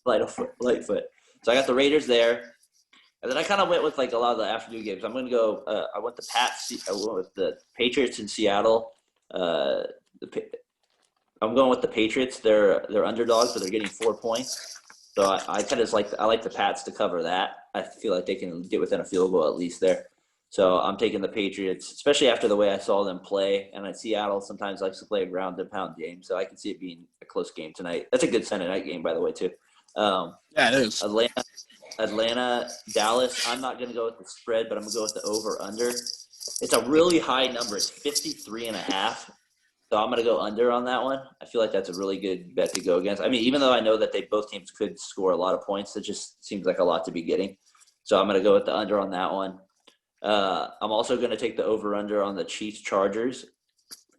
Lightfoot. So I got the Raiders there. And then I kind of went with like a lot of the afternoon games. I'm going to go. I went with the Patriots in Seattle. I'm going with the Patriots. They're underdogs, but they're getting 4 points. So I kind of like the Pats to cover that. I feel like they can get within a field goal at least there. So I'm taking the Patriots, especially after the way I saw them play. And Seattle sometimes likes to play a ground and pound game, so I can see it being a close game tonight. That's a good Sunday night game, by the way, too. Yeah, it is. Atlanta, Dallas. I'm not going to go with the spread, but I'm going to go with the over/under. It's a really high number. It's 53.5. So I'm going to go under on that one. I feel like that's a really good bet to go against. I mean, even though I know that both teams could score a lot of points, it just seems like a lot to be getting. So I'm going to go with the under on that one. I'm also going to take the over/under on the Chiefs-Chargers.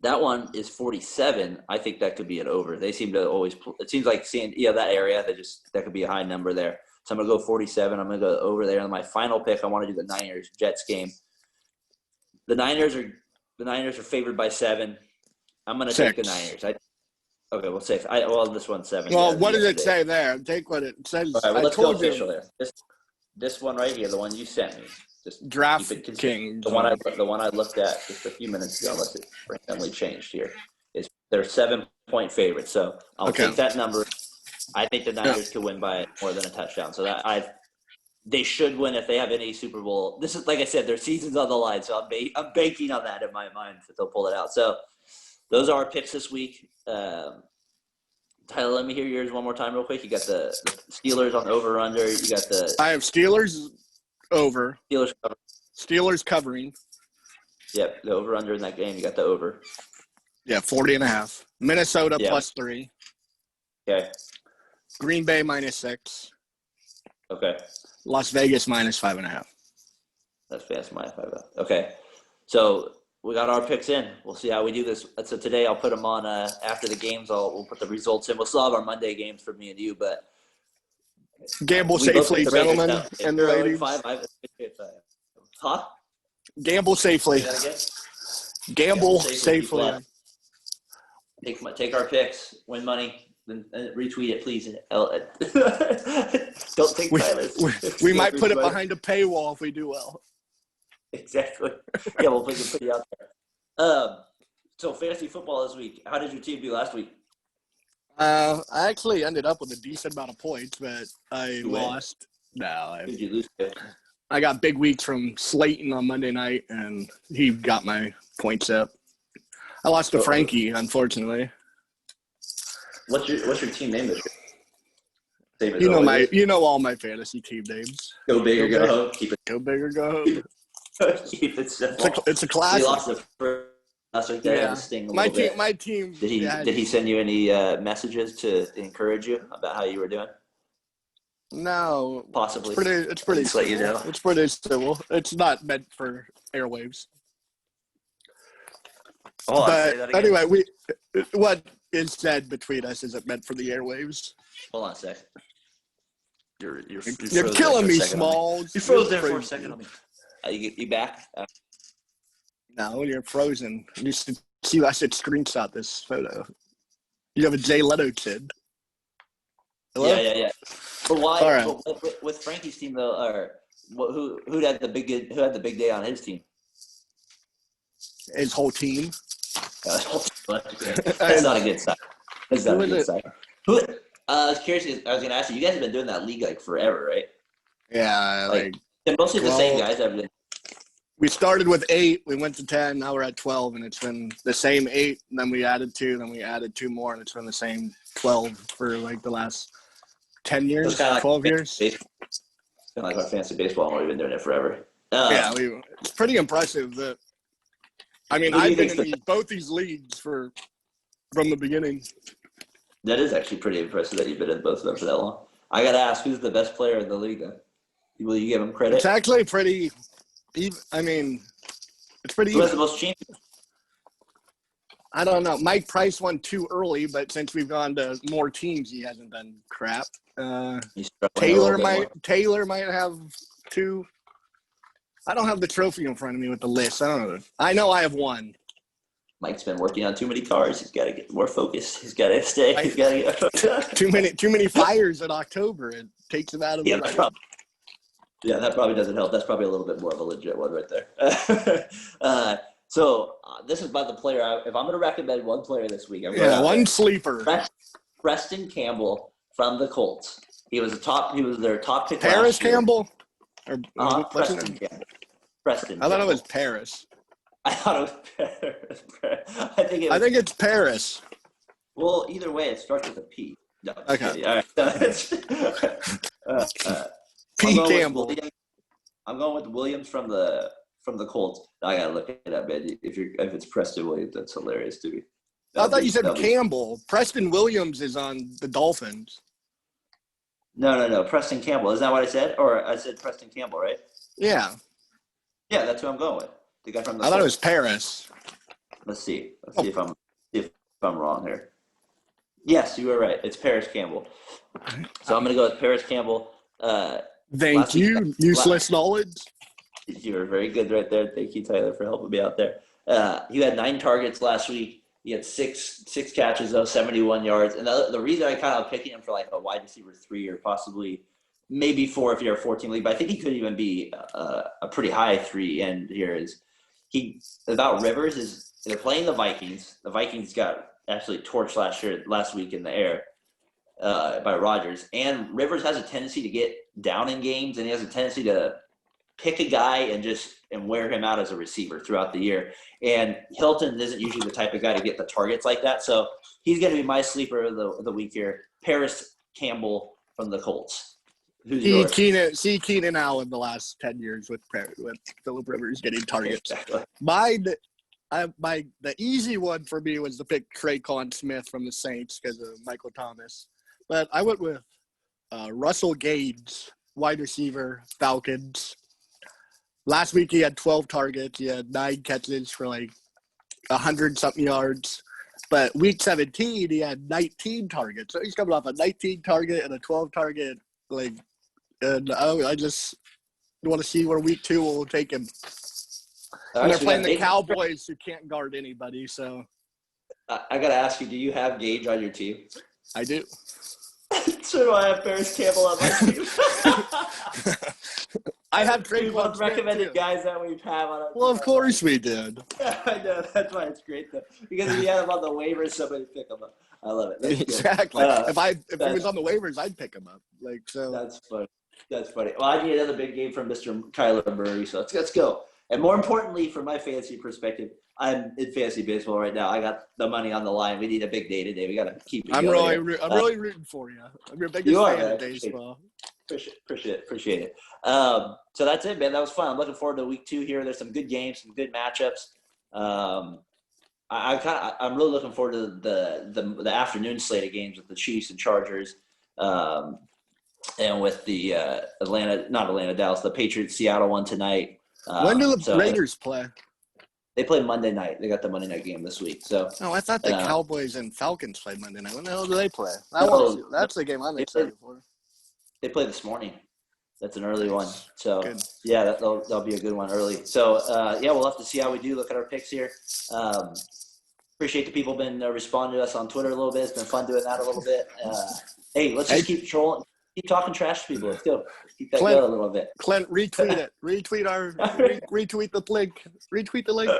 That one is 47. I think that could be an over. They seem to always – it seems like seeing that area, that could be a high number there. So I'm going to go 47. I'm going to go over there. And my final pick, I want to do the Niners-Jets game. The Niners are favored by 7. I'm going to take the Niners. Okay, we'll say this one's 7. Well, what does it say there? Take what it says. All right, well, let's go official there. This one right here, the one you sent me. Just DraftKings. The one I looked at just a few minutes ago, unless it randomly changed here, is they're 7-point favorites. So I'll take that number. I think the Niners could win by more than a touchdown. So they should win if they have any Super Bowl. This is, like I said, their season's on the line. So I'm banking on that in my mind that they'll pull it out. So those are our picks this week. Tyler, let me hear yours one more time real quick. You got the Steelers on over or under. You got I have Steelers over. Steelers covering. Yep, the over under in that game. You got the over. Yeah, 40.5. Minnesota +3. Okay. Green Bay -6. Okay. Las Vegas -5.5. That's fast, -5.5. Okay. So we got our picks in. We'll see how we do this. So today I'll put them on after the games. We'll put the results in. We'll still have our Monday games for me and you, but gamble safely, gentlemen and ladies. Huh? Gamble safely. Gamble safely. Take our picks. Win money. Then retweet it, please. Don't take Tyler's. We might put it behind a paywall if we do well. Exactly. Yeah, we'll put you out there. So fantasy football this week. How did your team do last week? I actually ended up with a decent amount of points, but I lost. No, Who did you lose to? I got big weeks from Slayton on Monday night, and he got my points up. I lost to Frankie, unfortunately. What's your team name this year? You know all my fantasy team names. Go big or go home. Go big or go home. Keep it simple. It's a classic. You lost the first last week there. Sting a little bit. My team. Did he send you any messages to encourage you about how you were doing? No. Possibly. It's pretty. Just let you know. It's pretty civil. It's not meant for airwaves. But anyway, what is said between us isn't meant for the airwaves. Hold on a sec. You're killing me, Smalls. You froze there for a second on me. You back? No, you're frozen. You should see. I should screenshot this photo. You have a Jay Leno chin. Hello? Yeah. But why? All right. But with Frankie's team though, or who had the big day on his team? His whole team. That's not a good sign. That's not a good sign. I was curious. I was going to ask you. You guys have been doing that league like forever, right? Yeah, and mostly the same guys have been. We started with 8. We went to 10. Now we're at 12, and it's been the same 8. And then we added 2. Then we added 2 more, and it's been the same 12 for like the last 10 years, 12 years. It's kind of like our fantasy baseball, and we've been doing it forever. It's pretty impressive that. I mean, I've been in both these leagues from the beginning. That is actually pretty impressive that you've been in both of them for that long. I got to ask, who's the best player in the league then? Will you give him credit? It's actually pretty – I mean, it's pretty Who has the most champions? I don't know. Mike Price won 2 early, but since we've gone to more teams, he hasn't done crap. Taylor might have 2. I don't have the trophy in front of me with the list. I don't know. I know I have 1. Mike's been working on too many cars. He's got to get more focused. He's got to stay. He's got to get too many fires in October. It takes him out of the Yeah, that probably doesn't help. That's probably a little bit more of a legit one right there. This is about the player. If I'm going to recommend one player this week, I'm going one sleeper. Preston Campbell from the Colts. He was their top pick Paris last year. Campbell? Or, Preston Campbell. Preston. I thought it was Paris. I thought it was Paris. I think it's Paris. Well, either way, it starts with a P. No, okay. All right. P. Campbell. I'm going with Williams from the Colts. I gotta look it up, man. If it's Preston Williams, that's hilarious to me. I thought you said Campbell. Preston Williams is on the Dolphins. No. Preston Campbell. Isn't that what I said? Or I said Preston Campbell, right? Yeah. Yeah, that's who I'm going with. The guy from the I thought it was Paris. Let's see if I'm wrong here. Yes, you were right. It's Paris Campbell. So I'm going to go with Paris Campbell. Thank you. Useless knowledge. You were very good right there. Thank you, Tyler, for helping me out there. He had 9 targets last week. He had six catches, though, 71 yards. And the reason I kind of picking him for like a wide receiver 3 or possibly maybe 4 if you're a 14 league, but I think he could even be a pretty high 3 end here is about Rivers is they're playing the Vikings. The Vikings got absolutely torched last week in the air by Rodgers. And Rivers has a tendency to get down in games, and he has a tendency to pick a guy and wear him out as a receiver throughout the year. And Hilton isn't usually the type of guy to get the targets like that. So he's going to be my sleeper of the week here. Paris Campbell from the Colts. Who's yours? Keenan Allen the last 10 years with Phillip Rivers getting targets. Exactly. The easy one for me was to pick Traquan Smith from the Saints because of Michael Thomas. But I went with Russell Gage, wide receiver, Falcons. Last week he had 12 targets. He had 9 catches for like 100-something yards. But week 17 he had 19 targets. So he's coming off a 19 target and a 12 target. And I just want to see where week 2 will take him. And they're playing the Cowboys who can't guard anybody. So I got to ask you, do you have Gage on your team? I do. So do I have Paris Campbell on my team. I have Traquan recommended guys that we've had on our Well, of course we did. I know. That's why it's great, though. Because if you had him on the waivers, somebody pick him up. I love it. That's exactly. If he was on the waivers, I'd pick him up. That's funny. That's funny. Well, I need another big game from Mr. Kyler Murray, so let's go. And more importantly, from my fantasy perspective, I'm in fantasy baseball right now. I got the money on the line. We need a big day today. We got to keep it I'm going. really rooting for you. I'm your biggest fan of baseball. Appreciate it. So that's it, man. That was fun. I'm looking forward to week 2 here. There's some good games, some good matchups. I'm really looking forward to the afternoon slate of games with the Chiefs and Chargers, and with the Dallas, the Patriots Seattle one tonight. When do the Raiders play? They play Monday night. They got the Monday night game this week. So I thought the Cowboys and Falcons played Monday night. When the hell do they play? That's the game I'm excited for. They play this morning. That's an early one. So good. Yeah, that'll be a good one early. So we'll have to see how we do. Look at our picks here. Appreciate the people been responding to us on Twitter a little bit. It's been fun doing that a little bit. Hey, let's just keep trolling. Keep talking trash to people. Let's go. Keep that going a little bit. Clint, retweet it. Retweet the link. Retweet the link.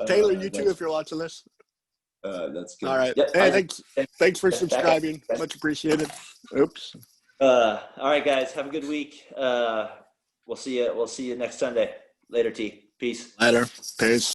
Taylor, you too, if you're watching this. That's good. All right. Yep. Hey, thanks for subscribing. Much appreciated. Oops. All right, guys. Have a good week. We'll see you next Sunday. Later, T. Peace. Later. Peace.